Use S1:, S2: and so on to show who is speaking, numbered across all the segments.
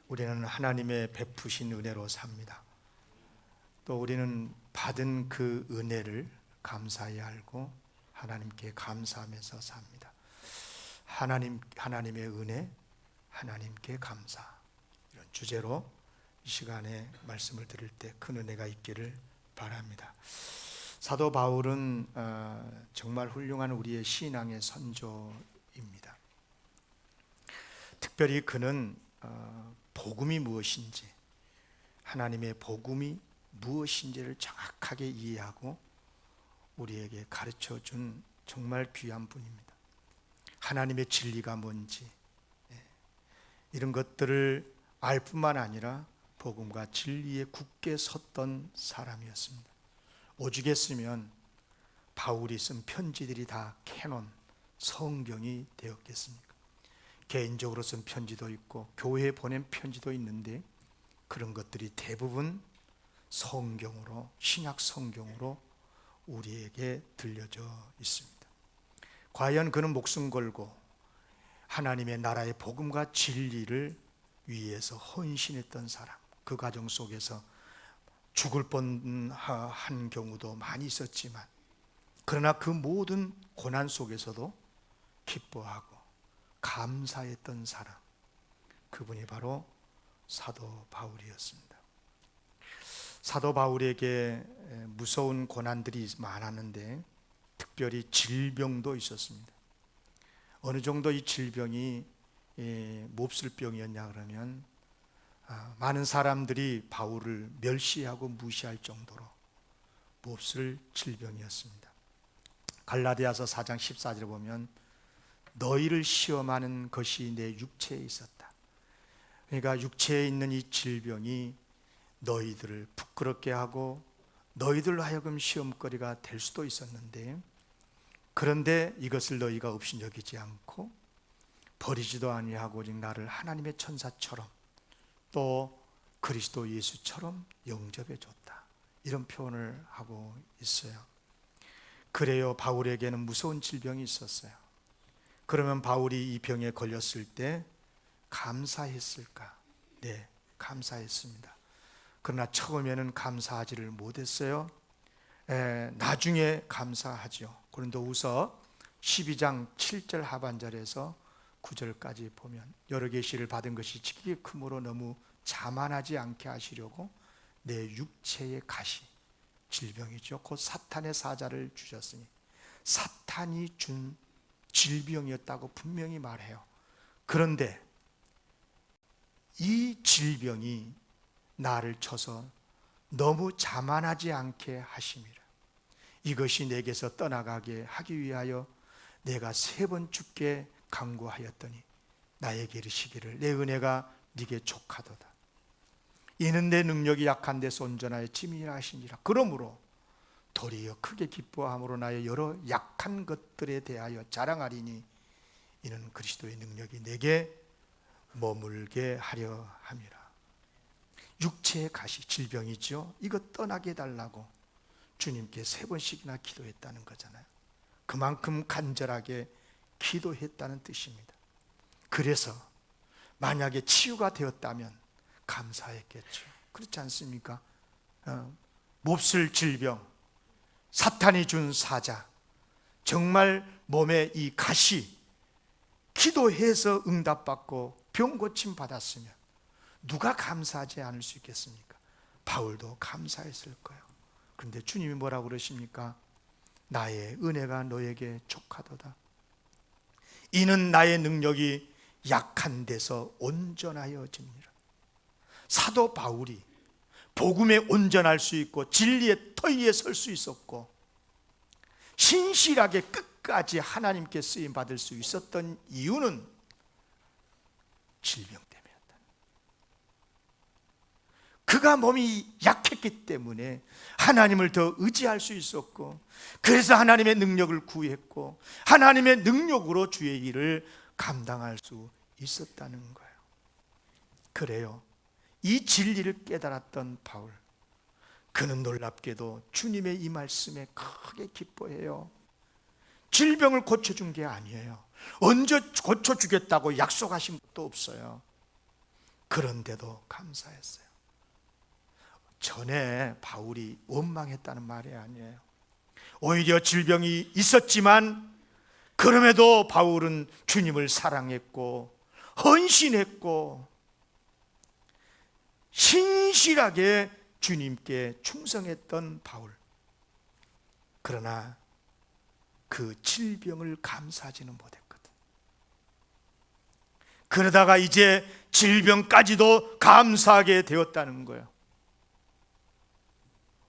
S1: 우리는 하나님의 베푸신 은혜로 삽니다. 또 우리는 받은 그 은혜를 감사히 알고 하나님께 감사하면서 삽니다. 하나님의 은혜, 하나님께 감사, 이런 주제로 이 시간에 말씀을 드릴 때 큰 은혜가 있기를 바랍니다. 사도 바울은 정말 훌륭한 우리의 신앙의 선조입니다. 특별히 그는 복음이 무엇인지, 하나님의 복음이 무엇인지를 정확하게 이해하고 우리에게 가르쳐 준 정말 귀한 분입니다. 하나님의 진리가 뭔지 이런 것들을 알 뿐만 아니라 복음과 진리에 굳게 섰던 사람이었습니다. 오죽했으면 바울이 쓴 편지들이 다 캐논, 성경이 되었겠습니까? 개인적으로 쓴 편지도 있고 교회에 보낸 편지도 있는데 그런 것들이 대부분 성경으로, 신약 성경으로 우리에게 들려져 있습니다. 과연 그는 목숨 걸고 하나님의 나라의 복음과 진리를 위해서 헌신했던 사람, 그 과정 속에서 죽을 뻔한 경우도 많이 있었지만 그러나 그 모든 고난 속에서도 기뻐하고 감사했던 사람, 그분이 바로 사도 바울이었습니다. 사도 바울에게 무서운 고난들이 많았는데 특별히 질병도 있었습니다. 어느 정도 이 질병이 몹쓸 병이었냐 그러면 많은 사람들이 바울을 멸시하고 무시할 정도로 몹쓸 질병이었습니다. 갈라디아서 4장 14절에 보면 너희를 시험하는 것이 내 육체에 있었다. 그러니까 육체에 있는 이 질병이 너희들을 부끄럽게 하고 너희들로 하여금 시험거리가 될 수도 있었는데, 그런데 이것을 너희가 업신여기지 않고 버리지도 아니하고 오직 나를 하나님의 천사처럼 또 그리스도 예수처럼 영접해 줬다, 이런 표현을 하고 있어요. 그래요, 바울에게는 무서운 질병이 있었어요. 그러면 바울이 이 병에 걸렸을 때 감사했을까? 네, 감사했습니다. 그러나 처음에는 감사하지를 못했어요. 나중에 감사하죠. 고린도후서 12장 7절 하반절에서 9절까지 보면 여러 계시를 받은 것이 지극히 크므로 너무 자만하지 않게 하시려고 내 육체의 가시, 질병이죠, 곧 사탄의 사자를 주셨으니, 사탄이 준 질병이었다고 분명히 말해요. 그런데 이 질병이 나를 쳐서 너무 자만하지 않게 하심이라. 이것이 내게서 떠나가게 하기 위하여 내가 3번 죽게 간구하였더니 나에게 이르시기를 내 은혜가 네게 족하도다. 이는 내 능력이 약한 데서 온전하여 지민이라 하시니라. 그러므로 도리어 크게 기뻐함으로 나의 여러 약한 것들에 대하여 자랑하리니 이는 그리스도의 능력이 내게 머물게 하려 함이라. 육체의 가시, 질병이죠. 이거 떠나게 해달라고 주님께 3번씩이나 기도했다는 거잖아요. 그만큼 간절하게 기도했다는 뜻입니다. 그래서 만약에 치유가 되었다면 감사했겠죠. 그렇지 않습니까? 몹쓸 질병, 사탄이 준 사자, 정말 몸에 이 가시, 기도해서 응답받고 병 고침 받았으면 누가 감사하지 않을 수 있겠습니까? 바울도 감사했을 거예요. 그런데 주님이 뭐라고 그러십니까? 나의 은혜가 너에게 족하도다. 이는 나의 능력이 약한 데서 온전하여집니다. 사도 바울이 복음에 온전할 수 있고 진리의 터 위에 설 수 있었고 신실하게 끝까지 하나님께 쓰임 받을 수 있었던 이유는 질병 때문이었다. 그가 몸이 약했기 때문에 하나님을 더 의지할 수 있었고, 그래서 하나님의 능력을 구했고 하나님의 능력으로 주의 일을 감당할 수 있었다는 거예요. 그래요, 이 진리를 깨달았던 바울, 그는 놀랍게도 주님의 이 말씀에 크게 기뻐해요. 질병을 고쳐준 게 아니에요. 언제 고쳐주겠다고 약속하신 것도 없어요. 그런데도 감사했어요. 전에 바울이 원망했다는 말이 아니에요. 오히려 질병이 있었지만 그럼에도 바울은 주님을 사랑했고 헌신했고 신실하게 주님께 충성했던 바울. 그러나 그 질병을 감사하지는 못했거든. 그러다가 이제 질병까지도 감사하게 되었다는 거예요.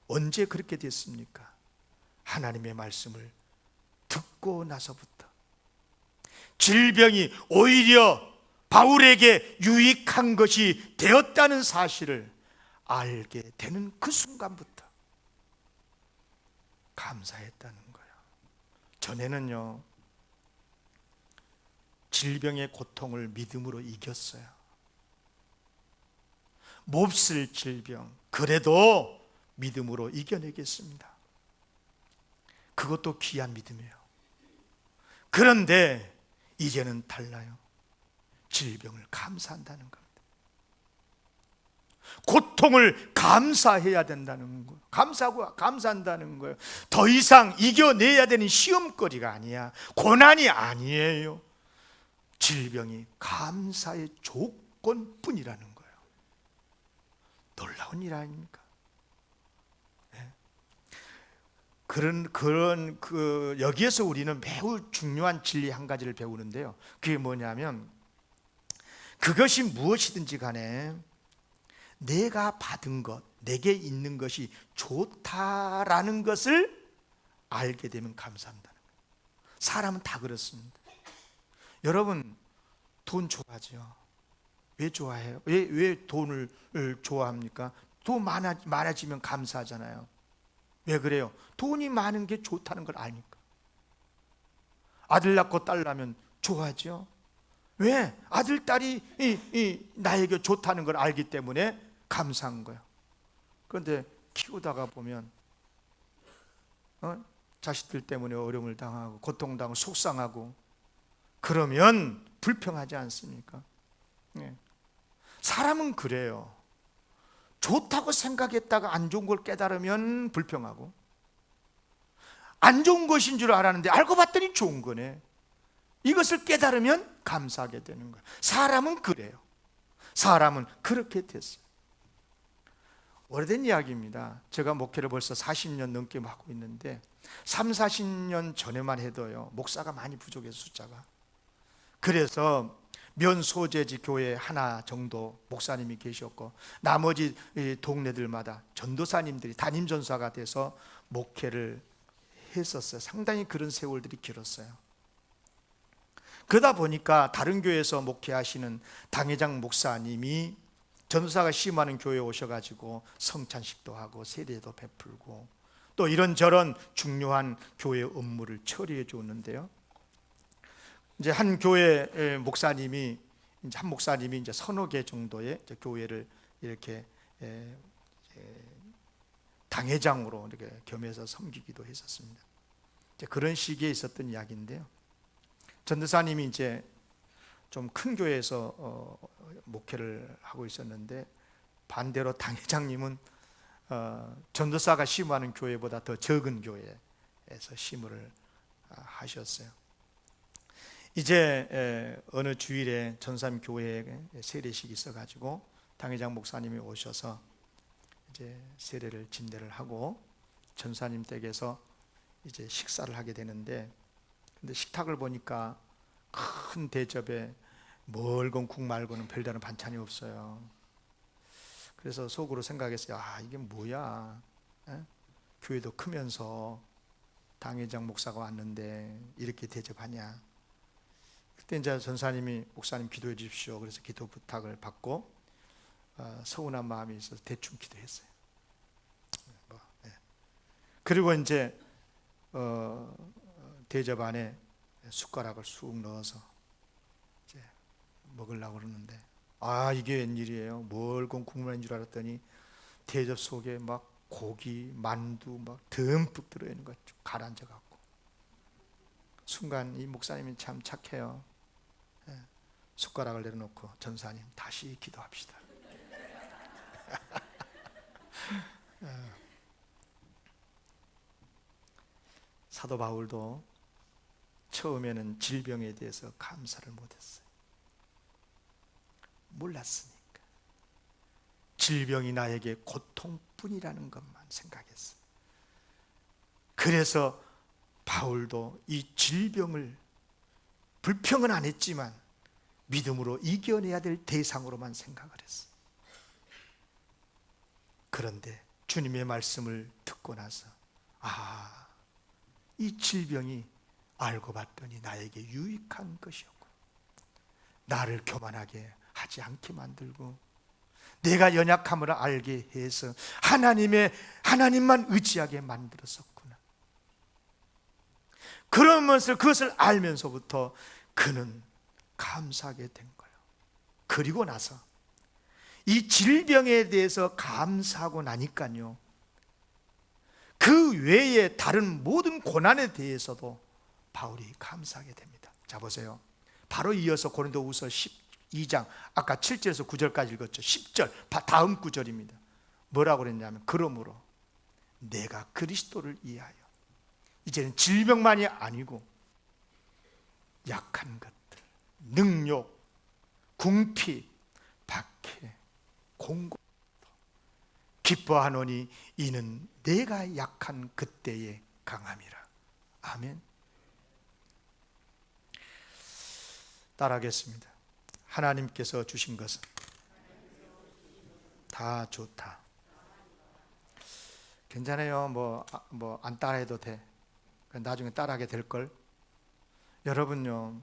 S1: 언제 그렇게 됐습니까? 하나님의 말씀을 듣고 나서부터. 질병이 오히려 바울에게 유익한 것이 되었다는 사실을 알게 되는 그 순간부터 감사했다는 거예요. 전에는요, 질병의 고통을 믿음으로 이겼어요. 몹쓸 질병, 그래도 믿음으로 이겨내겠습니다. 그것도 귀한 믿음이에요. 그런데 이제는 달라요. 질병을 감사한다는 겁니다. 고통을 감사해야 된다는 거예요. 감사한다는 거예요. 더 이상 이겨내야 되는 시험거리가 아니야. 고난이 아니에요. 질병이 감사의 조건뿐이라는 거예요. 놀라운 일 아닙니까? 여기에서 우리는 매우 중요한 진리 한 가지를 배우는데요. 그게 뭐냐면, 그것이 무엇이든지 간에 내가 받은 것, 내게 있는 것이 좋다라는 것을 알게 되면 감사한다는 거예요. 사람은 다 그렇습니다. 여러분, 돈 좋아하죠? 왜 좋아해요? 왜 돈을 좋아합니까? 돈 많아지면 감사하잖아요. 왜 그래요? 돈이 많은 게 좋다는 걸 아니까. 아들 낳고 딸 낳으면 좋아하죠? 왜? 아들, 딸이 나에게 좋다는 걸 알기 때문에 감사한 거예요. 그런데 키우다가 보면 자식들 때문에 어려움을 당하고 고통당하고 속상하고 그러면 불평하지 않습니까? 사람은 그래요. 좋다고 생각했다가 안 좋은 걸 깨달으면 불평하고, 안 좋은 것인 줄 알았는데 알고 봤더니 좋은 거네. 이것을 깨달으면 감사하게 되는 거예요. 사람은 그래요. 사람은 그렇게 됐어요. 오래된 이야기입니다. 제가 목회를 벌써 40년 넘게 하고 있는데 3, 40년 전에만 해도요, 목사가 많이 부족해서 숫자가. 그래서 면소재지 교회 하나 정도 목사님이 계셨고 나머지 동네들마다 전도사님들이 담임 전사가 돼서 목회를 했었어요. 상당히 그런 세월들이 길었어요. 그러다 보니까 다른 교회에서 목회하시는 당회장 목사님이 전도사가 심하는 교회에 오셔가지고 성찬식도 하고 세례도 베풀고 또 이런저런 중요한 교회 업무를 처리해 줬는데요. 이제 한 교회 목사님이 이제 서너 개 정도의 교회를 이렇게 당회장으로 이렇게 겸해서 섬기기도 했었습니다. 이제 그런 시기에 있었던 이야기인데요. 전도사님이 이제 좀 큰 교회에서 목회를 하고 있었는데 반대로 당회장님은 전도사가 심호하는 교회보다 더 적은 교회에서 심호를 하셨어요. 이제 어느 주일에 전삼 교회에 세례식이 있어가지고 당회장 목사님이 오셔서 이제 세례를 진대를 하고 전사님 댁에서 이제 식사를 하게 되는데, 근데 식탁을 보니까 큰 대접에 멀건 국 말고는 별다른 반찬이 없어요. 그래서 속으로 생각했어요. 이게 뭐야? 교회도 크면서 당회장 목사가 왔는데 이렇게 대접하냐? 그때 이제 전사님이 목사님 기도해 주십시오. 그래서 기도 부탁을 받고 서운한 마음이 있어서 대충 기도했어요. 그리고 이제 대접 안에 숟가락을 쑥 넣어서 이제 먹으려고 그러는데 이게 웬일이에요? 멀건 국물인 줄 알았더니 대접 속에 막 고기, 만두 막 듬뿍 들어있는 거 가라앉아 갖고 순간 이 목사님이 참 착해요. 숟가락을 내려놓고 전사님 다시 기도합시다. 사도 바울도 처음에는 질병에 대해서 감사를 못했어요. 몰랐으니까. 질병이 나에게 고통뿐이라는 것만 생각했어요. 그래서 바울도 이 질병을 불평은 안 했지만 믿음으로 이겨내야 될 대상으로만 생각을 했어요. 그런데 주님의 말씀을 듣고 나서 이 질병이 알고 봤더니 나에게 유익한 것이었고 나를 교만하게 하지 않게 만들고 내가 연약함을 알게 해서 하나님만 의지하게 만들었었구나. 그러면서 그것을 알면서부터 그는 감사하게 된 거예요. 그리고 나서 이 질병에 대해서 감사하고 나니까요, 그 외에 다른 모든 고난에 대해서도 바울이 감사하게 됩니다. 자 보세요. 바로 이어서 고린도후서 12장 아까 7절에서 9절까지 읽었죠. 10절 다음 구절입니다. 뭐라고 그랬냐면 그러므로 내가 그리스도를 이해하여 이제는 질병만이 아니고 약한 것들, 능욕, 궁핍, 박해, 공고 기뻐하노니 이는 내가 약한 그때에 강함이라. 아멘. 따라하겠습니다. 하나님께서 주신 것은 다 좋다. 괜찮아요. 뭐 안 따라해도 돼. 나중에 따라하게 될걸. 여러분요,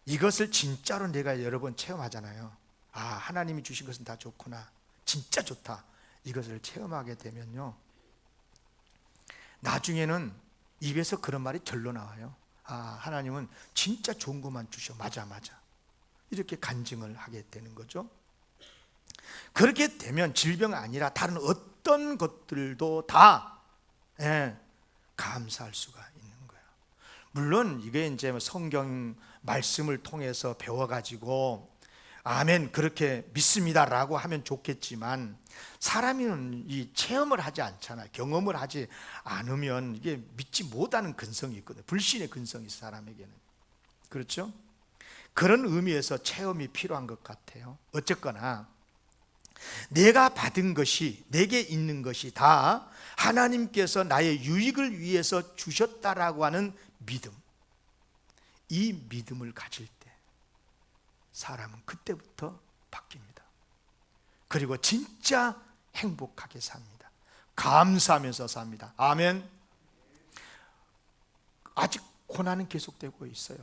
S1: 이것을 진짜로 내가 여러 번 체험하잖아요. 하나님이 주신 것은 다 좋구나, 진짜 좋다, 이것을 체험하게 되면요, 나중에는 입에서 그런 말이 절로 나와요. 하나님은 진짜 좋은 것만 주셔. 맞아 이렇게 간증을 하게 되는 거죠. 그렇게 되면 질병 아니라 다른 어떤 것들도 다 감사할 수가 있는 거예요. 물론 이게 이제 성경 말씀을 통해서 배워가지고 아멘 그렇게 믿습니다라고 하면 좋겠지만 사람은 이 체험을 하지 않잖아요. 경험을 하지 않으면 이게 믿지 못하는 근성이 있거든요. 불신의 근성이 있어요, 사람에게는. 그렇죠? 그런 의미에서 체험이 필요한 것 같아요. 어쨌거나 내가 받은 것이, 내게 있는 것이 다 하나님께서 나의 유익을 위해서 주셨다라고 하는 믿음, 이 믿음을 가질 때 사람은 그때부터 바뀝니다. 그리고 진짜 행복하게 삽니다. 감사하면서 삽니다. 아멘. 아직 고난은 계속되고 있어요.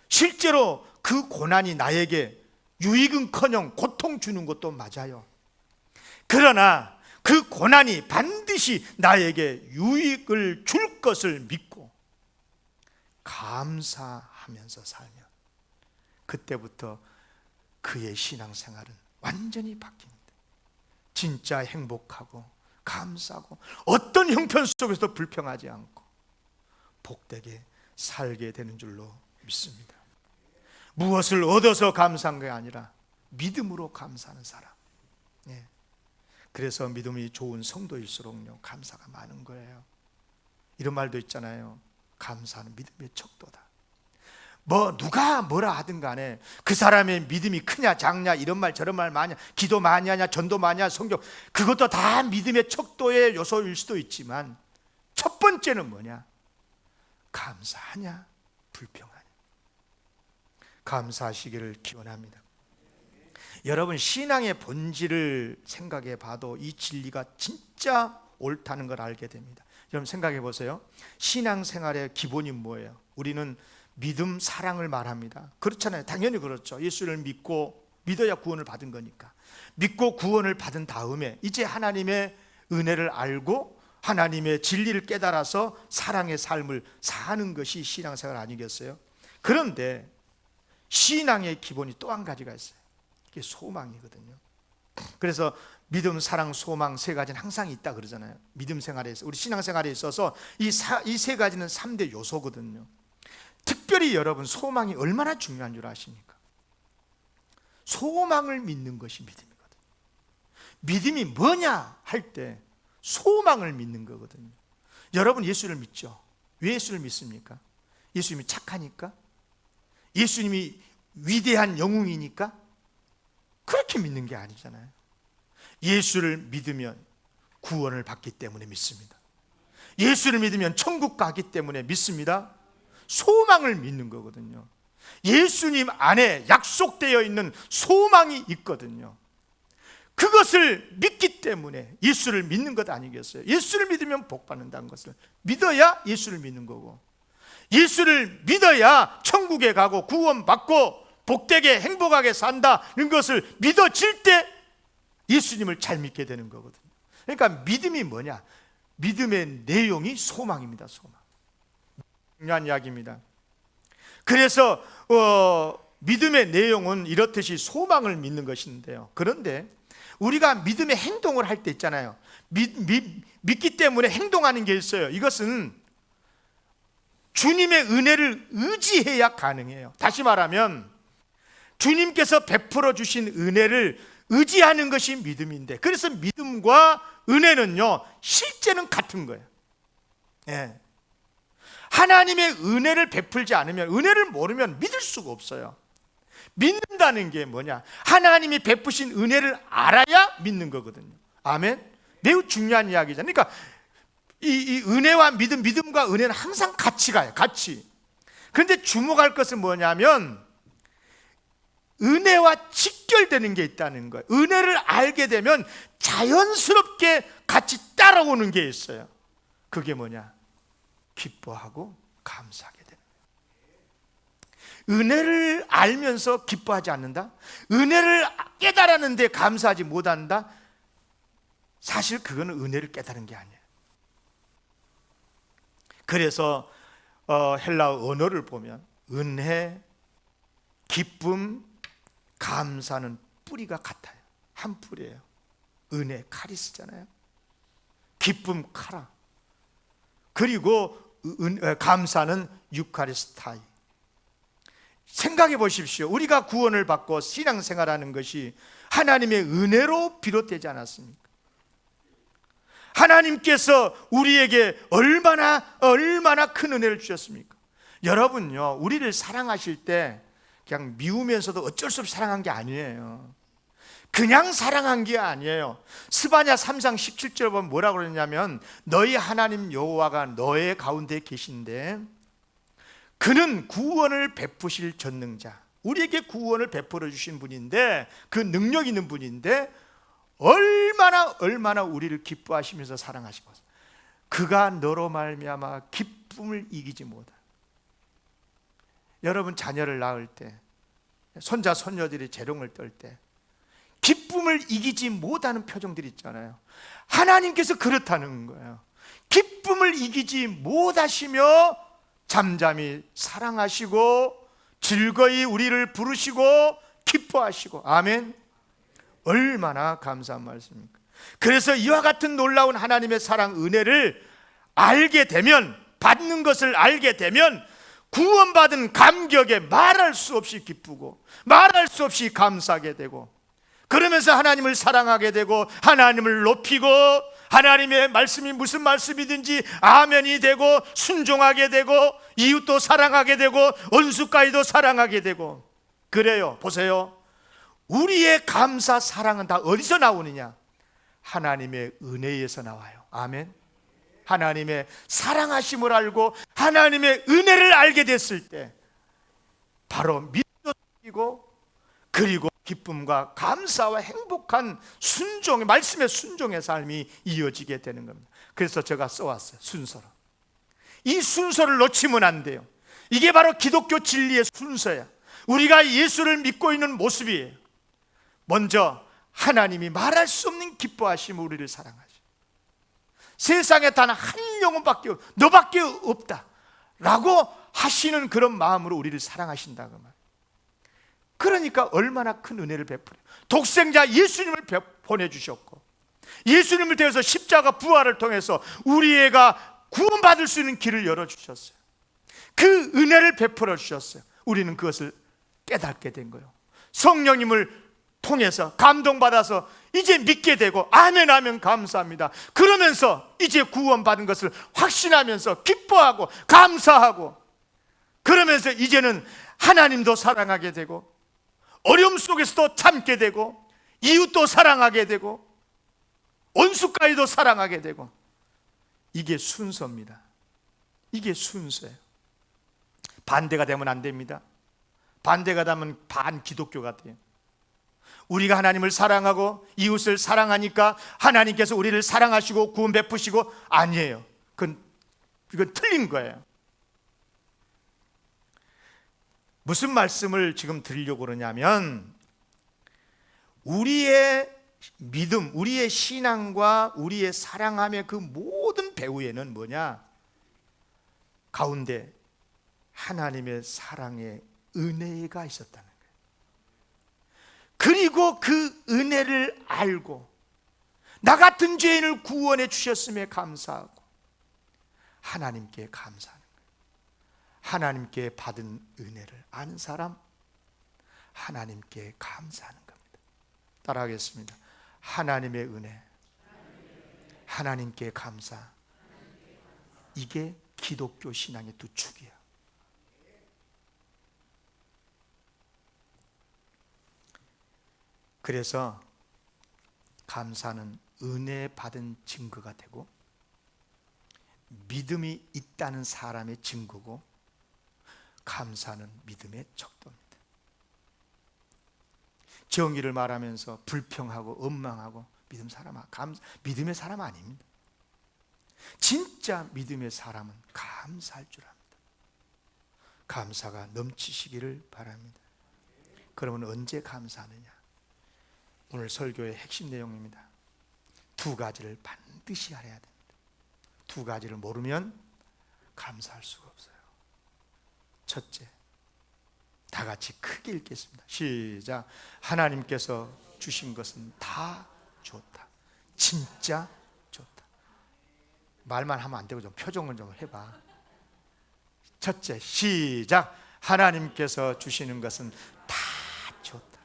S1: 실제로 그 고난이 나에게 유익은커녕 고통 주는 것도 맞아요. 그러나 그 고난이 반드시 나에게 유익을 줄 것을 믿고 감사하면서 살면 그때부터 그의 신앙생활은 완전히 바뀝니다. 진짜 행복하고 감사하고 어떤 형편 속에서도 불평하지 않고 복되게 살게 되는 줄로 믿습니다. 무엇을 얻어서 감사한 게 아니라 믿음으로 감사하는 사람. 그래서 믿음이 좋은 성도일수록요 감사가 많은 거예요. 이런 말도 있잖아요. 감사는 믿음의 척도다. 누가 뭐라 하든 간에 그 사람의 믿음이 크냐 작냐 이런 말 저런 말 많이, 기도 많이 하냐 전도 많이 하냐 성경, 그것도 다 믿음의 척도의 요소일 수도 있지만 첫 번째는 뭐냐? 감사하냐 불평하냐. 감사하시기를 기원합니다. 여러분, 신앙의 본질을 생각해 봐도 이 진리가 진짜 옳다는 걸 알게 됩니다. 여러분 생각해 보세요. 신앙생활의 기본이 뭐예요? 우리는 믿음, 사랑을 말합니다. 그렇잖아요. 당연히 그렇죠. 예수를 믿어야 구원을 받은 거니까. 믿고 구원을 받은 다음에 이제 하나님의 은혜를 알고 하나님의 진리를 깨달아서 사랑의 삶을 사는 것이 신앙생활 아니겠어요? 그런데 신앙의 기본이 또 한 가지가 있어요. 이게 소망이거든요. 그래서 믿음, 사랑, 소망 세 가지는 항상 있다 그러잖아요. 믿음 생활에 있어서, 우리 신앙생활에 있어서 이 세 가지는 3대 요소거든요. 특별히 여러분, 소망이 얼마나 중요한 줄 아십니까? 소망을 믿는 것이 믿음이거든요. 믿음이 뭐냐 할 때 소망을 믿는 거거든요. 여러분, 예수를 믿죠? 왜 예수를 믿습니까? 예수님이 착하니까? 예수님이 위대한 영웅이니까? 그렇게 믿는 게 아니잖아요. 예수를 믿으면 구원을 받기 때문에 믿습니다. 예수를 믿으면 천국 가기 때문에 믿습니다. 소망을 믿는 거거든요. 예수님 안에 약속되어 있는 소망이 있거든요. 그것을 믿기 때문에 예수를 믿는 것 아니겠어요? 예수를 믿으면 복 받는다는 것을 믿어야 예수를 믿는 거고, 예수를 믿어야 천국에 가고 구원받고 복되게 행복하게 산다는 것을 믿어질 때 예수님을 잘 믿게 되는 거거든요. 그러니까 믿음이 뭐냐? 믿음의 내용이 소망입니다. 소망. 중요한 이야기입니다. 그래서 믿음의 내용은 이렇듯이 소망을 믿는 것인데요. 그런데 우리가 믿음의 행동을 할 때 있잖아요. 믿기 때문에 행동하는 게 있어요. 이것은 주님의 은혜를 의지해야 가능해요. 다시 말하면 주님께서 베풀어 주신 은혜를 의지하는 것이 믿음인데, 그래서 믿음과 은혜는요, 실제는 같은 거예요. 예. 하나님의 은혜를 베풀지 않으면, 은혜를 모르면 믿을 수가 없어요. 믿는다는 게 뭐냐? 하나님이 베푸신 은혜를 알아야 믿는 거거든요. 아멘? 매우 중요한 이야기잖아요. 그러니까 이 은혜와 믿음과 은혜는 항상 같이 가요. 같이. 그런데 주목할 것은 뭐냐면 은혜와 직결되는 게 있다는 거예요. 은혜를 알게 되면 자연스럽게 같이 따라오는 게 있어요. 그게 뭐냐? 기뻐하고 감사하게 되는 거예요. 은혜를 알면서 기뻐하지 않는다? 은혜를 깨달았는데 감사하지 못한다? 사실 그거는 은혜를 깨달은 게 아니에요. 그래서 헬라어 언어를 보면 은혜, 기쁨, 감사는 뿌리가 같아요. 한 뿌리예요. 은혜, 카리스잖아요. 기쁨, 카라. 그리고 감사는 유카리스타이. 생각해 보십시오. 우리가 구원을 받고 신앙생활하는 것이 하나님의 은혜로 비롯되지 않았습니까? 하나님께서 우리에게 얼마나 큰 은혜를 주셨습니까? 여러분요, 우리를 사랑하실 때 그냥 미우면서도 어쩔 수 없이 사랑한 게 아니에요. 그냥 사랑한 게 아니에요. 스바냐 3장 17절 보면 뭐라고 그러냐면 너희 하나님 여호와가 너의 가운데 계신데 그는 구원을 베푸실 전능자, 우리에게 구원을 베풀어 주신 분인데, 그 능력 있는 분인데 얼마나 우리를 기뻐하시면서 사랑하시고, 그가 너로 말미암아 기쁨을 이기지 못하. 여러분, 자녀를 낳을 때, 손자 손녀들이 재롱을 떨 때 기쁨을 이기지 못하는 표정들이 있잖아요. 하나님께서 그렇다는 거예요. 기쁨을 이기지 못하시며 잠잠히 사랑하시고 즐거이 우리를 부르시고 기뻐하시고. 아멘. 얼마나 감사한 말씀입니까? 그래서 이와 같은 놀라운 하나님의 사랑, 은혜를 알게 되면, 받는 것을 알게 되면 구원받은 감격에 말할 수 없이 기쁘고 말할 수 없이 감사하게 되고, 그러면서 하나님을 사랑하게 되고 하나님을 높이고 하나님의 말씀이 무슨 말씀이든지 아멘이 되고 순종하게 되고 이웃도 사랑하게 되고 원수까지도 사랑하게 되고. 그래요. 보세요. 우리의 감사, 사랑은 다 어디서 나오느냐? 하나님의 은혜에서 나와요. 아멘. 하나님의 사랑하심을 알고 하나님의 은혜를 알게 됐을 때 바로 믿음도 생기고, 그리고 기쁨과 감사와 행복한 순종의, 말씀의 순종의 삶이 이어지게 되는 겁니다. 그래서 제가 써왔어요. 순서로. 이 순서를 놓치면 안 돼요. 이게 바로 기독교 진리의 순서야. 우리가 예수를 믿고 있는 모습이에요. 먼저 하나님이 말할 수 없는 기뻐하심으로 우리를 사랑하시. 세상에 단 한 영혼밖에, 너밖에 없다 라고 하시는 그런 마음으로 우리를 사랑하신다 그 말. 그러니까 얼마나 큰 은혜를 베풀어요. 독생자 예수님을 보내주셨고, 예수님을 통해서 십자가 부활을 통해서 우리 애가 구원받을 수 있는 길을 열어주셨어요. 그 은혜를 베풀어 주셨어요. 우리는 그것을 깨닫게 된 거예요. 성령님을 통해서 감동받아서 이제 믿게 되고 아멘 하면 감사합니다. 그러면서 이제 구원받은 것을 확신하면서 기뻐하고 감사하고, 그러면서 이제는 하나님도 사랑하게 되고 어려움 속에서도 참게 되고 이웃도 사랑하게 되고 원수까지도 사랑하게 되고, 이게 순서입니다. 이게 순서예요. 반대가 되면 안 됩니다. 반대가 되면 반기독교가 돼요. 우리가 하나님을 사랑하고 이웃을 사랑하니까 하나님께서 우리를 사랑하시고 구원 베푸시고, 아니에요. 이건 틀린 거예요. 무슨 말씀을 지금 드리려고 그러냐면, 우리의 믿음, 우리의 신앙과 우리의 사랑함의 그 모든 배후에는 뭐냐? 가운데 하나님의 사랑의 은혜가 있었다는 거예요. 그리고 그 은혜를 알고 나 같은 죄인을 구원해 주셨음에 감사하고 하나님께 감사하는 거예요. 하나님께 받은 은혜를 아는 사람, 하나님께 감사하는 겁니다. 따라하겠습니다. 하나님의 은혜, 하나님께 감사. 이게 기독교 신앙의 두 축이야. 그래서 감사는 은혜 받은 증거가 되고 믿음이 있다는 사람의 증거고, 감사는 믿음의 척도입니다. 정의를 말하면서 불평하고 원망하고 믿음의 사람 아닙니다. 진짜 믿음의 사람은 감사할 줄 압니다. 감사가 넘치시기를 바랍니다. 그러면 언제 감사하느냐? 오늘 설교의 핵심 내용입니다. 두 가지를 반드시 알아야 됩니다. 두 가지를 모르면 감사할 수가 없어요. 첫째, 다 같이 크게 읽겠습니다. 시작. 하나님께서 주신 것은 다 좋다. 진짜 좋다. 말만 하면 안 되고 좀 표정을 좀 해봐. 첫째, 시작. 하나님께서 주시는 것은 다 좋다.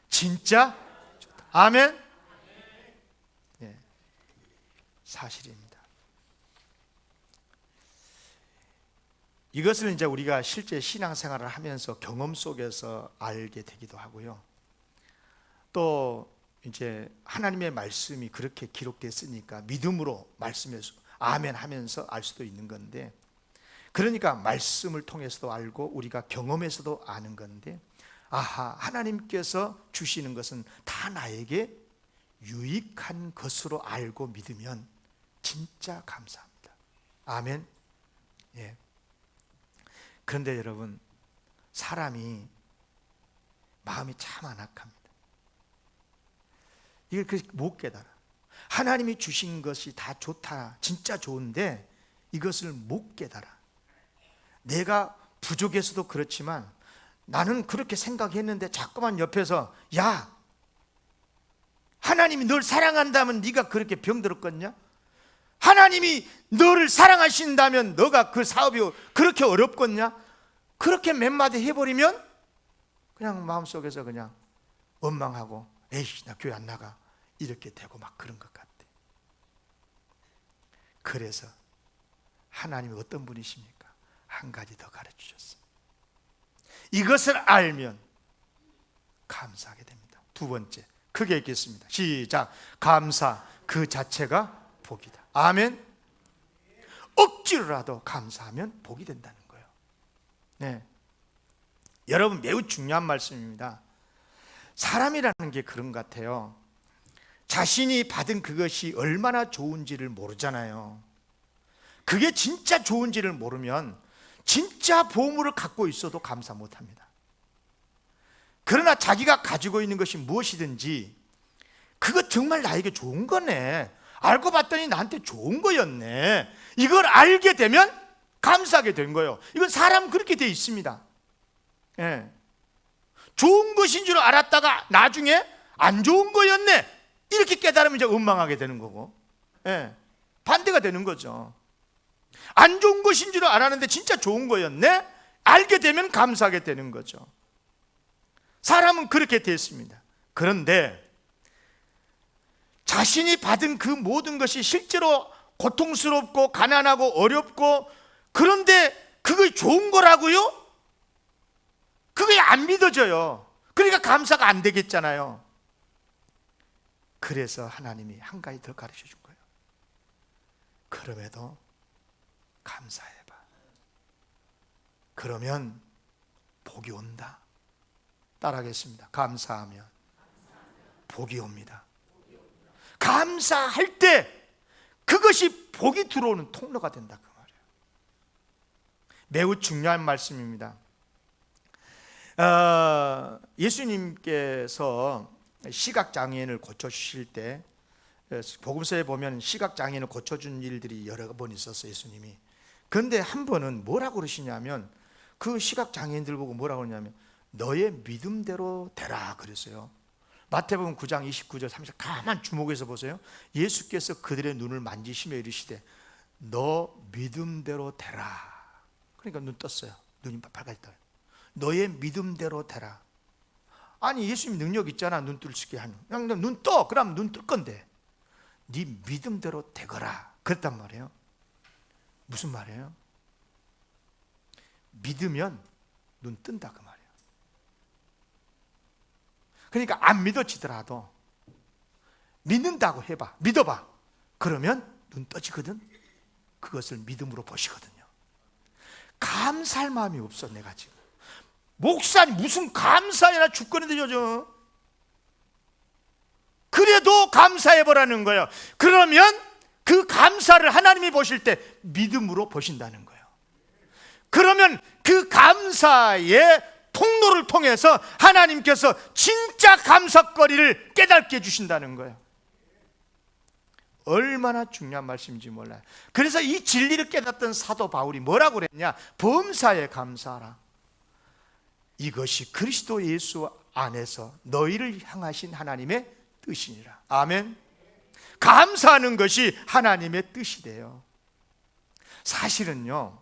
S1: 진짜 좋다. 아멘. 네, 사실입니다. 이것을 이제 우리가 실제 신앙생활을 하면서 경험 속에서 알게 되기도 하고요. 또 이제 하나님의 말씀이 그렇게 기록됐으니까 믿음으로 말씀에서 아멘 하면서 알 수도 있는 건데, 그러니까 말씀을 통해서도 알고 우리가 경험에서도 아는 건데, 아하, 하나님께서 주시는 것은 다 나에게 유익한 것으로 알고 믿으면 진짜 감사합니다. 아멘. 예. 그런데 여러분, 사람이 마음이 참 안악합니다. 이걸 못 깨달아. 하나님이 주신 것이 다 좋다, 진짜 좋은데 이것을 못 깨달아. 내가 부족해서도 그렇지만 나는 그렇게 생각했는데 자꾸만 옆에서, 야, 하나님이 널 사랑한다면 네가 그렇게 병들었겠냐? 하나님이 너를 사랑하신다면 너가 그 사업이 그렇게 어렵겠냐? 그렇게 몇 마디 해버리면 그냥 마음속에서 그냥 원망하고, 에이씨, 나 교회 안 나가, 이렇게 되고 막 그런 것 같아. 그래서 하나님이 어떤 분이십니까? 한 가지 더 가르치셨어요. 이것을 알면 감사하게 됩니다. 두 번째, 크게 읽겠습니다. 시작. 감사 그 자체가 복이다. 아멘. 억지로라도 감사하면 복이 된다는 거예요. 네, 여러분, 매우 중요한 말씀입니다. 사람이라는 게 그런 것 같아요. 자신이 받은 그것이 얼마나 좋은지를 모르잖아요. 그게 진짜 좋은지를 모르면 진짜 보물을 갖고 있어도 감사 못합니다. 그러나 자기가 가지고 있는 것이 무엇이든지 그거 정말 나에게 좋은 거네, 알고 봤더니 나한테 좋은 거였네, 이걸 알게 되면 감사하게 된 거예요. 이건 사람 그렇게 돼 있습니다. 예. 좋은 것인 줄 알았다가 나중에 안 좋은 거였네, 이렇게 깨달으면 이제 원망하게 되는 거고, 예, 반대가 되는 거죠. 안 좋은 것인 줄 알았는데 진짜 좋은 거였네? 알게 되면 감사하게 되는 거죠. 사람은 그렇게 됐습니다. 그런데 자신이 받은 그 모든 것이 실제로 고통스럽고 가난하고 어렵고, 그런데 그게 좋은 거라고요? 그게 안 믿어져요. 그러니까 감사가 안 되겠잖아요. 그래서 하나님이 한 가지 더 가르쳐 준 거예요. 그럼에도 감사해봐. 그러면 복이 온다. 따라하겠습니다. 감사하면 복이 옵니다. 감사할 때 그것이 복이 들어오는 통로가 된다, 그 말이에요. 매우 중요한 말씀입니다. 예수님께서 시각장애인을 고쳐주실 때, 복음서에 보면 시각장애인을 고쳐준 일들이 여러 번 있었어요, 예수님이. 그런데 한 번은 뭐라고 그러시냐면, 그 시각장애인들 보고 뭐라고 그러냐면 너의 믿음대로 되라 그랬어요. 마태복음 9장 29절 30절 가만 주목해서 보세요. 예수께서 그들의 눈을 만지시며 이르시되 너 믿음대로 되라. 그러니까 눈 떴어요. 눈이 밝아졌다. 너의 믿음대로 되라. 아니, 예수님 능력 있잖아. 눈 뜰 수 있게 하는. 그냥 눈 떠. 그럼 눈 뜰 건데 네 믿음대로 되거라 그랬단 말이에요. 무슨 말이에요? 믿으면 눈 뜬다 그 말이에요. 그러니까 안 믿어지더라도 믿는다고 해봐. 믿어봐. 그러면 눈 떠지거든. 그것을 믿음으로 보시거든요. 감사할 마음이 없어. 내가 지금 목사님 무슨 감사해나 죽겠는데 요즘. 그래도 감사해보라는 거예요. 그러면 그 감사를 하나님이 보실 때 믿음으로 보신다는 거예요. 그러면 그 감사의 통로를 통해서 하나님께서 진짜 감사거리를 깨닫게 해주신다는 거예요. 얼마나 중요한 말씀인지 몰라요. 그래서 이 진리를 깨닫던 사도 바울이 뭐라고 그랬냐? 범사에 감사하라. 이것이 그리스도 예수 안에서 너희를 향하신 하나님의 뜻이니라. 아멘. 감사하는 것이 하나님의 뜻이 돼요. 사실은요,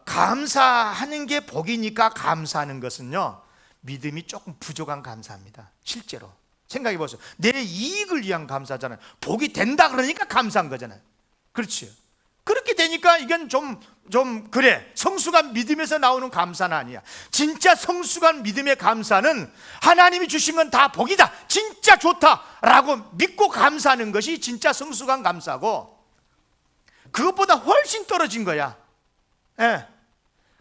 S1: 감사하는 게 복이니까 감사하는 것은요, 믿음이 조금 부족한 감사입니다. 실제로 생각해 보세요. 내 이익을 위한 감사잖아요. 복이 된다 그러니까 감사한 거잖아요. 그렇죠? 그렇게 되니까 이건 좀 그래, 성숙한 믿음에서 나오는 감사는 아니야. 진짜 성숙한 믿음의 감사는 하나님이 주신 건 다 복이다, 진짜 좋다라고 믿고 감사하는 것이 진짜 성숙한 감사고, 그것보다 훨씬 떨어진 거야. 예.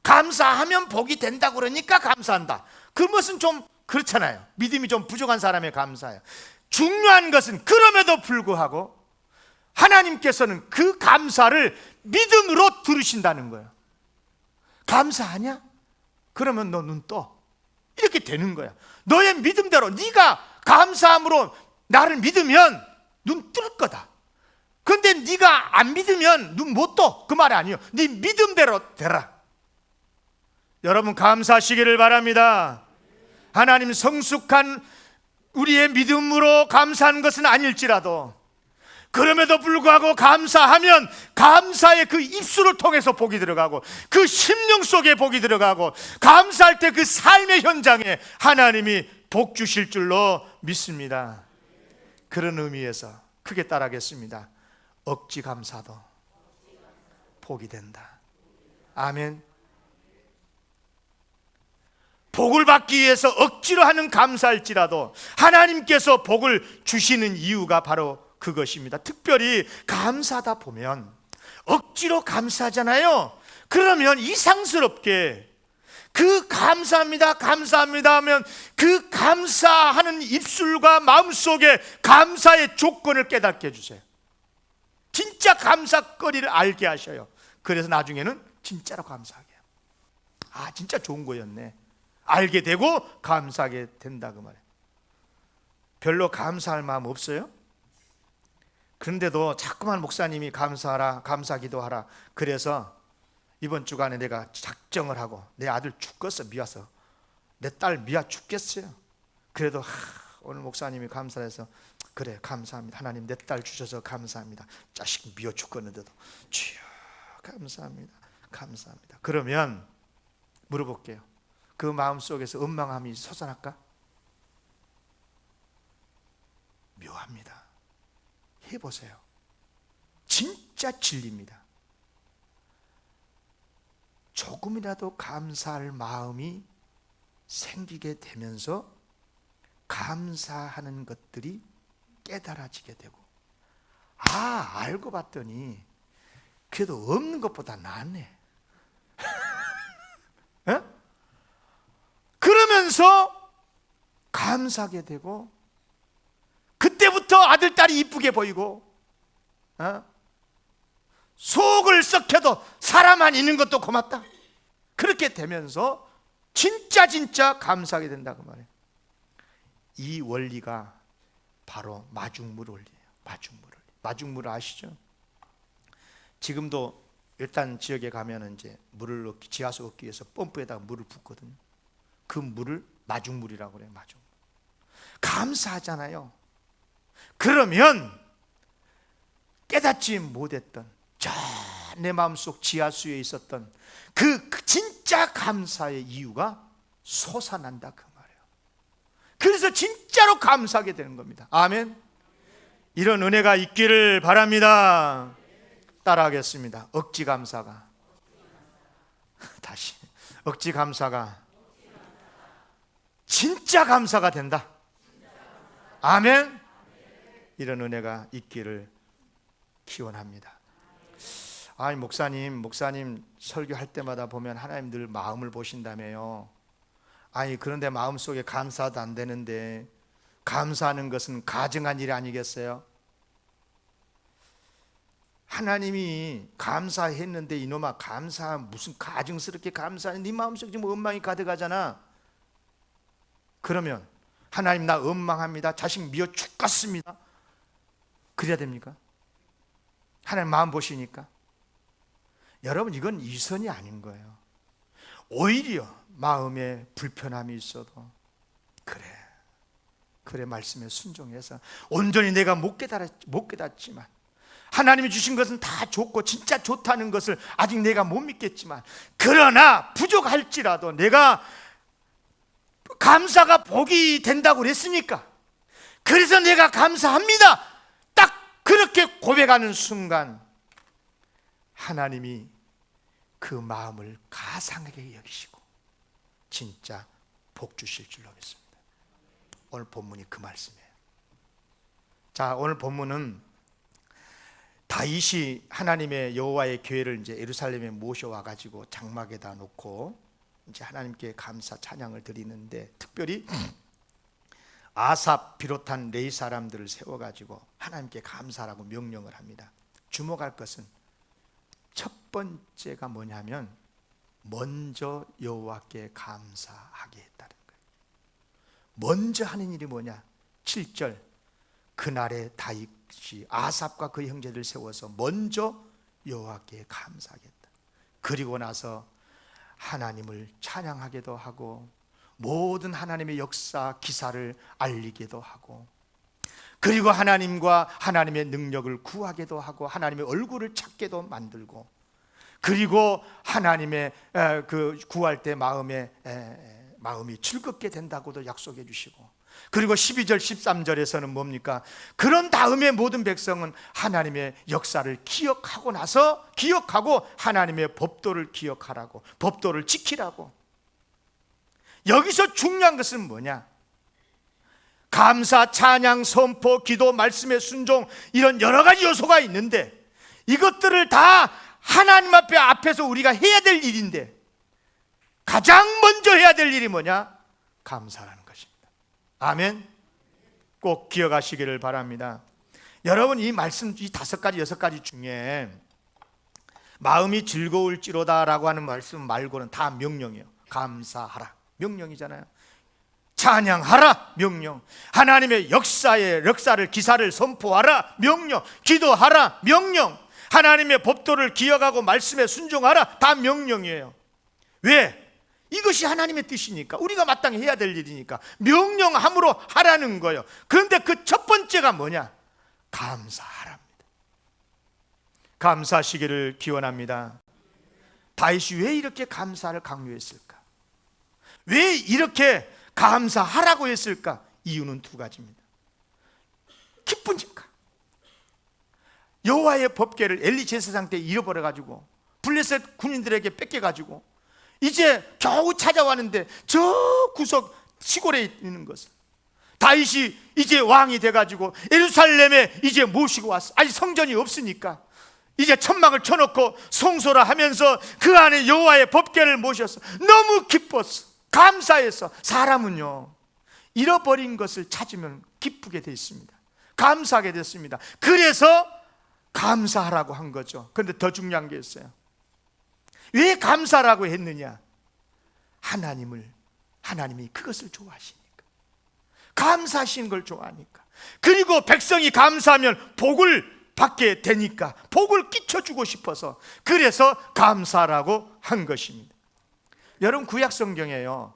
S1: 감사하면 복이 된다 그러니까 감사한다. 그것은 좀 그렇잖아요. 믿음이 좀 부족한 사람의 감사예요. 중요한 것은 그럼에도 불구하고 하나님께서는 그 감사를 믿음으로 들으신다는 거예요. 감사하냐? 그러면 너 눈 떠. 이렇게 되는 거야. 너의 믿음대로, 네가 감사함으로 나를 믿으면 눈 뜰 거다. 그런데 네가 안 믿으면 눈 못 떠. 그 말이 아니에요. 네 믿음대로 되라. 여러분 감사하시기를 바랍니다. 하나님 성숙한 우리의 믿음으로 감사하는 것은 아닐지라도, 그럼에도 불구하고 감사하면 감사의 그 입술을 통해서 복이 들어가고, 그 심령 속에 복이 들어가고, 감사할 때 그 삶의 현장에 하나님이 복 주실 줄로 믿습니다. 그런 의미에서 크게 따라하겠습니다. 억지 감사도 복이 된다. 아멘. 복을 받기 위해서 억지로 하는 감사할지라도 하나님께서 복을 주시는 이유가 바로 그것입니다. 특별히 감사하다 보면 억지로 감사하잖아요. 그러면 이상스럽게 그 감사합니다, 감사합니다 하면 그 감사하는 입술과 마음속에 감사의 조건을 깨닫게 해주세요. 진짜 감사거리를 알게 하셔요. 그래서 나중에는 진짜로 감사하게 해요. 아, 진짜 좋은 거였네. 알게 되고 감사하게 된다 그 말이에요. 별로 감사할 마음 없어요? 그런데도 자꾸만 목사님이 감사하라, 감사 기도하라. 그래서 이번 주간에 내가 작정을 하고, 내 아들 죽겠어, 미워서. 내 딸 미워 죽겠어요. 그래도 오늘 목사님이 감사해서 그래, 감사합니다. 하나님 내 딸 주셔서 감사합니다. 자식 미워 죽겠는데도 주여 감사합니다. 감사합니다. 그러면 물어볼게요. 그 마음속에서 원망함이 솟아날까? 묘합니다. 해보세요. 진짜 진리입니다. 조금이라도 감사할 마음이 생기게 되면서 감사하는 것들이 깨달아지게 되고, 알고 봤더니 그래도 없는 것보다 낫네. 그러면서 감사하게 되고, 그때부터 아들, 딸이 이쁘게 보이고, 속을 썩혀도 사람만 있는 것도 고맙다. 그렇게 되면서 진짜 감사하게 된다고 말해요. 이 원리가 바로 마중물 원리예요. 마중물 아시죠? 지금도 일단 지역에 가면은 이제 물을 얻기, 지하수 얻기 위해서 펌프에다가 물을 붓거든요. 그 물을 마중물이라고 그래요. 마중물. 감사하잖아요. 그러면 깨닫지 못했던 내 마음속 지하수에 있었던 그 진짜 감사의 이유가 솟아난다 그 말이에요. 그래서 진짜로 감사하게 되는 겁니다. 아멘. 이런 은혜가 있기를 바랍니다. 따라하겠습니다. 억지 감사가, 다시 억지 감사가 진짜 감사가 된다. 아멘. 이런 은혜가 있기를 기원합니다. 아니 목사님 설교할 때마다 보면 하나님 늘 마음을 보신다며요. 아니 그런데 마음속에 감사도 안 되는데, 감사하는 것은 가증한 일 아니겠어요? 하나님이 감사했는데 이놈아 감사 무슨 가증스럽게 감사해? 네 마음속에 지금 원망이 가득하잖아. 그러면 하나님 나 원망합니다, 자식 미워 죽겠습니다, 그래야 됩니까? 하나님 마음 보시니까. 여러분 이건 이선이 아닌 거예요. 오히려 마음에 불편함이 있어도 그래 말씀에 순종해서 온전히 내가 못 깨닫지만 하나님이 주신 것은 다 좋고 진짜 좋다는 것을 아직 내가 못 믿겠지만, 그러나 부족할지라도 내가 감사가 복이 된다고 그랬으니까 그래서 내가 감사합니다, 딱 그렇게 고백하는 순간 하나님이 그 마음을 가상하게 여기시고 진짜 복 주실 줄로 믿습니다. 오늘 본문이 그 말씀이에요. 자, 오늘 본문은 다윗이 하나님의 여호와의 교회를 이제 예루살렘에 모셔와 가지고 장막에다 놓고 이제 하나님께 감사 찬양을 드리는데, 특별히 아삽 비롯한 레위 사람들을 세워 가지고 하나님께 감사라고 명령을 합니다. 주목할 것은 첫 번째가 뭐냐면 먼저 여호와께 감사하게 했다는 거예요. 먼저 하는 일이 뭐냐? 7절, 그날에 다윗이 아삽과 그 형제들 세워서 먼저 여호와께 감사하겠다. 그리고 나서 하나님을 찬양하기도 하고 모든 하나님의 역사 기사를 알리기도 하고, 그리고 하나님과 하나님의 능력을 구하기도 하고 하나님의 얼굴을 찾게도 만들고, 그리고 하나님의 그 구할 때 마음이 즐겁게 된다고도 약속해 주시고, 그리고 12절 13절에서는 뭡니까? 그런 다음에 모든 백성은 하나님의 역사를 기억하고 하나님의 법도를 기억하라고, 법도를 지키라고. 여기서 중요한 것은 뭐냐? 감사, 찬양, 선포, 기도, 말씀의 순종, 이런 여러 가지 요소가 있는데 이것들을 다 하나님 앞에서 우리가 해야 될 일인데, 가장 먼저 해야 될 일이 뭐냐? 감사라는 것입니다. 아멘. 꼭 기억하시기를 바랍니다. 여러분 이 말씀 이 5가지 6가지 중에 마음이 즐거울지로다 라고 하는 말씀 말고는 다 명령이에요. 감사하라 명령이잖아요. 찬양하라 명령, 하나님의 역사를 기사를 선포하라 명령, 기도하라 명령, 하나님의 법도를 기억하고 말씀에 순종하라 다 명령이에요. 왜? 이것이 하나님의 뜻이니까, 우리가 마땅히 해야 될 일이니까 명령함으로 하라는 거예요. 그런데 그 첫 번째가 뭐냐? 감사하랍니다. 감사하시기를 기원합니다. 다윗이 왜 이렇게 감사를 강요했을까? 왜 이렇게 감사하라고 했을까? 이유는 두 가지입니다. 기쁘니까. 여호와의 법궤를 엘리 제사장 때 잃어버려가지고 블레셋 군인들에게 뺏겨가지고 이제 겨우 찾아왔는데 저 구석 시골에 있는 것을 다윗이 이제 왕이 돼가지고 예루살렘에 이제 모시고 왔어. 아직 성전이 없으니까 이제 천막을 쳐놓고 성소라 하면서 그 안에 여호와의 법궤를 모셨어. 너무 기뻤어. 감사했어. 사람은요, 잃어버린 것을 찾으면 기쁘게 돼 있습니다. 감사하게 됐습니다. 그래서 감사하라고 한 거죠. 그런데 더 중요한 게 있어요. 왜 감사라고 했느냐? 하나님이 그것을 좋아하시니까, 감사하시는 걸 좋아하니까. 그리고 백성이 감사하면 복을 받게 되니까 복을 끼쳐주고 싶어서, 그래서 감사라고 한 것입니다. 여러분, 구약 성경에요,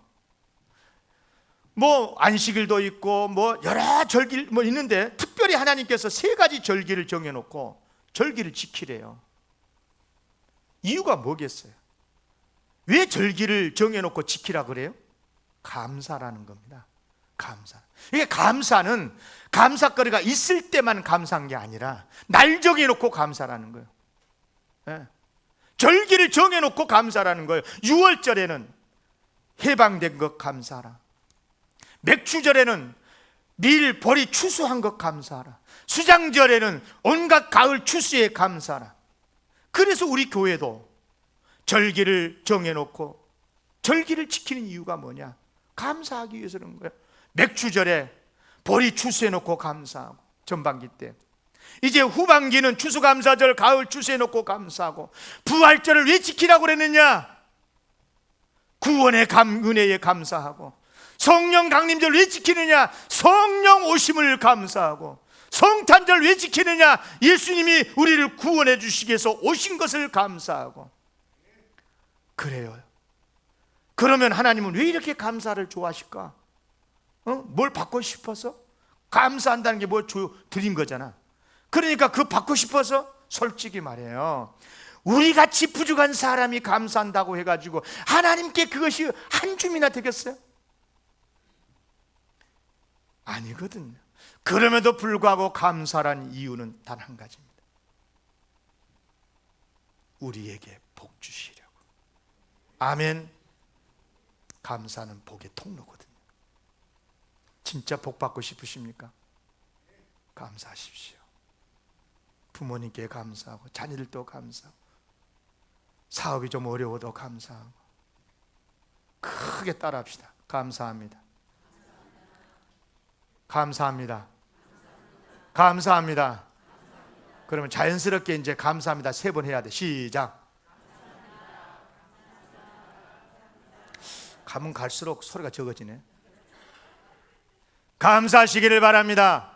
S1: 뭐 안식일도 있고 뭐 여러 절기 뭐 있는데 특별히 하나님께서 세 가지 절기를 정해놓고 절기를 지키래요. 이유가 뭐겠어요? 왜 절기를 정해놓고 지키라 그래요? 감사라는 겁니다. 감사. 이게 감사는 감사거리가 있을 때만 감사한 게 아니라 날 정해놓고 감사라는 거예요. 네. 절기를 정해놓고 감사라는 거예요. 6월절에는 해방된 것 감사하라. 맥추절에는 밀, 보리 추수한 것 감사하라. 수장절에는 온갖 가을 추수에 감사하라. 그래서 우리 교회도 절기를 정해놓고 절기를 지키는 이유가 뭐냐? 감사하기 위해서 그런 거예요. 맥추절에 보리 추수해놓고 감사하고, 전반기 때 이제 후반기는 추수감사절, 가을 추수해놓고 감사하고, 부활절을 왜 지키라고 그랬느냐? 구원의 은혜에 감사하고, 성령 강림절 왜 지키느냐? 성령 오심을 감사하고, 성탄절 왜 지키느냐? 예수님이 우리를 구원해 주시기 위해서 오신 것을 감사하고. 그래요. 그러면 하나님은 왜 이렇게 감사를 좋아하실까? 뭘 받고 싶어서? 감사한다는 게 뭘 드린 거잖아. 그러니까 그 받고 싶어서, 솔직히 말해요, 우리같이 부족한 사람이 감사한다고 해가지고 하나님께 그것이 한 줌이나 되겠어요? 아니거든요. 그럼에도 불구하고 감사란 이유는 단 한 가지입니다. 우리에게 복 주시려고. 아멘. 감사는 복의 통로거든요. 진짜 복 받고 싶으십니까? 감사하십시오. 부모님께 감사하고, 자녀들도 감사하고, 사업이 좀 어려워도 감사하고, 크게 따라합시다. 감사합니다. 감사합니다. 감사합니다. 그러면 자연스럽게 이제 감사합니다 3번 해야 돼. 시작. 가면 갈수록 소리가 적어지네. 감사하시기를 바랍니다.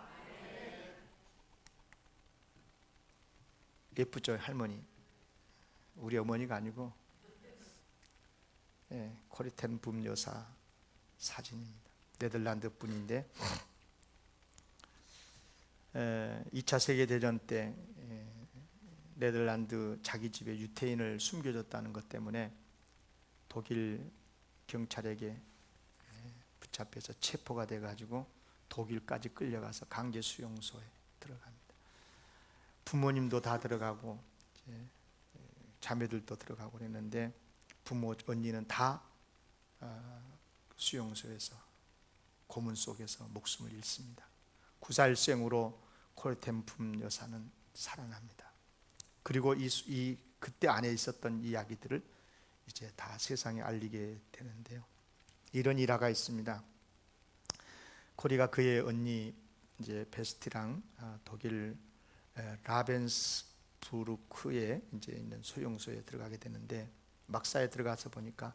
S1: 예쁘죠, 할머니? 우리 어머니가 아니고 코리텐 붐 여사 사진입니다. 네덜란드 분인데 2차 세계대전 때 네덜란드 자기 집에 유태인을 숨겨줬다는 것 때문에 독일 경찰에게 붙잡혀서 체포가 돼가지고 독일까지 끌려가서 강제 수용소에 들어갑니다. 부모님도 다 들어가고 자매들도 들어가고 그랬는데 부모, 언니는 다 수용소에서 고문 속에서 목숨을 잃습니다. 구살생으로 코르텐품 여사는 살아납니다. 그리고 그때 안에 있었던 이야기들을 이제 다 세상에 알리게 되는데요. 이런 일화가 있습니다. 코리가 그의 언니 이제 베스티랑 독일 라벤스부르크에 이제 있는 소용소에 들어가게 되는데, 막사에 들어가서 보니까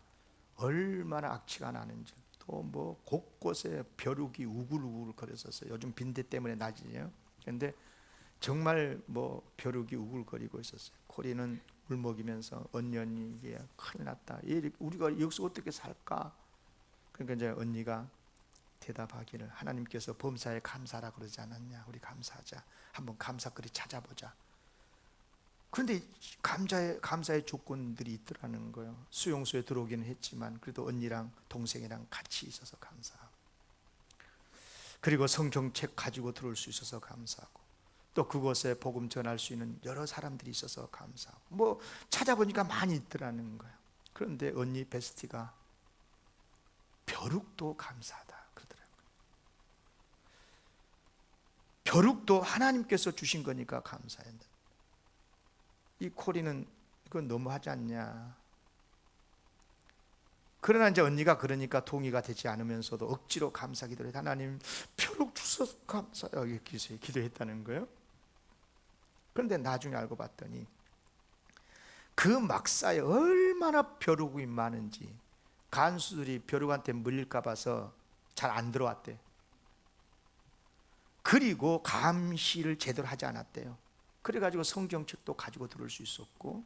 S1: 얼마나 악취가 나는지, 또 뭐 곳곳에 벼룩이 우글우글 거렸었어요. 요즘 빈대 때문에 낮이에요. 그런데 정말 뭐 벼룩이 우글거리고 있었어요. 코리는 울먹이면서 언니 이게 큰일 났다. 우리가 여기서 어떻게 살까? 그러니까 이제 언니가 대답하기를 하나님께서 범사에 감사라 그러지 않았냐? 우리 감사하자. 한번 감사거리 찾아보자. 그런데 감사의 조건들이 있더라는 거예요. 수용소에 들어오기는 했지만 그래도 언니랑 동생이랑 같이 있어서 감사하고, 그리고 성경책 가지고 들어올 수 있어서 감사하고, 또 그곳에 복음 전할 수 있는 여러 사람들이 있어서 감사하고, 뭐 찾아보니까 많이 있더라는 거예요. 그런데 언니 베스티가 벼룩도 감사하다 그러더라고요. 벼룩도 하나님께서 주신 거니까 감사해야 된다. 이 코리는 그건 너무하지 않냐? 그러나 이제 언니가 그러니까 동의가 되지 않으면서도 억지로 감사 기도를 해서 하나님 벼룩 주셔서 감사해요 이렇게 기도했다는 거예요. 그런데 나중에 알고 봤더니 그 막사에 얼마나 벼룩이 많은지 간수들이 벼룩한테 물릴까 봐서 잘 안 들어왔대. 그리고 감시를 제대로 하지 않았대요. 그래가지고 성경책도 가지고 들어올 수 있었고,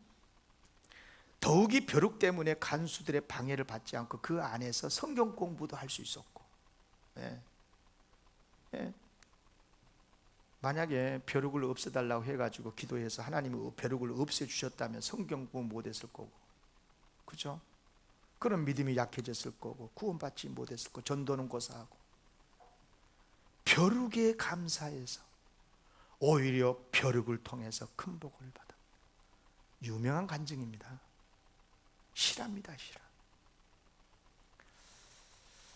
S1: 더욱이 벼룩 때문에 간수들의 방해를 받지 않고 그 안에서 성경 공부도 할 수 있었고. 예. 예. 만약에 벼룩을 없애달라고 해가지고 기도해서 하나님이 벼룩을 없애주셨다면 성경 공부 못했을 거고, 그죠? 그런 믿음이 약해졌을 거고, 구원받지 못했을 거고, 전도는 고사하고. 벼룩에 감사해서 오히려 벼룩을 통해서 큰 복을 받아. 유명한 간증입니다. 실화입니다, 실화.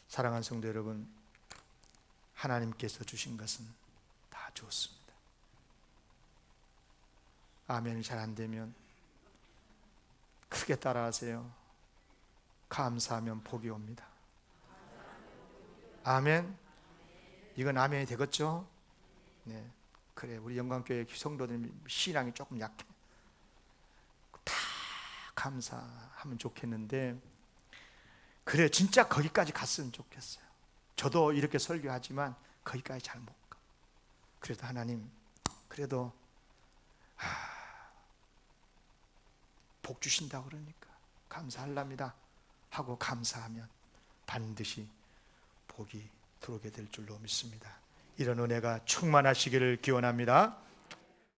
S1: 사랑하는 성도 여러분, 하나님께서 주신 것은 다 좋습니다. 아멘이 잘 안 되면 크게 따라하세요. 감사하면 복이 옵니다. 아멘. 이건 아멘이 되겠죠? 네. 그래, 우리 영광교회 성도들 신앙이 조금 약해. 다 감사하면 좋겠는데, 그래 진짜 거기까지 갔으면 좋겠어요. 저도 이렇게 설교하지만 거기까지 잘 못 가. 그래도 하나님, 그래도 복 주신다고 그러니까 감사합니다 하고 감사하면 반드시 복이 들어오게 될 줄로 믿습니다. 이런 은혜가 충만하시기를 기원합니다.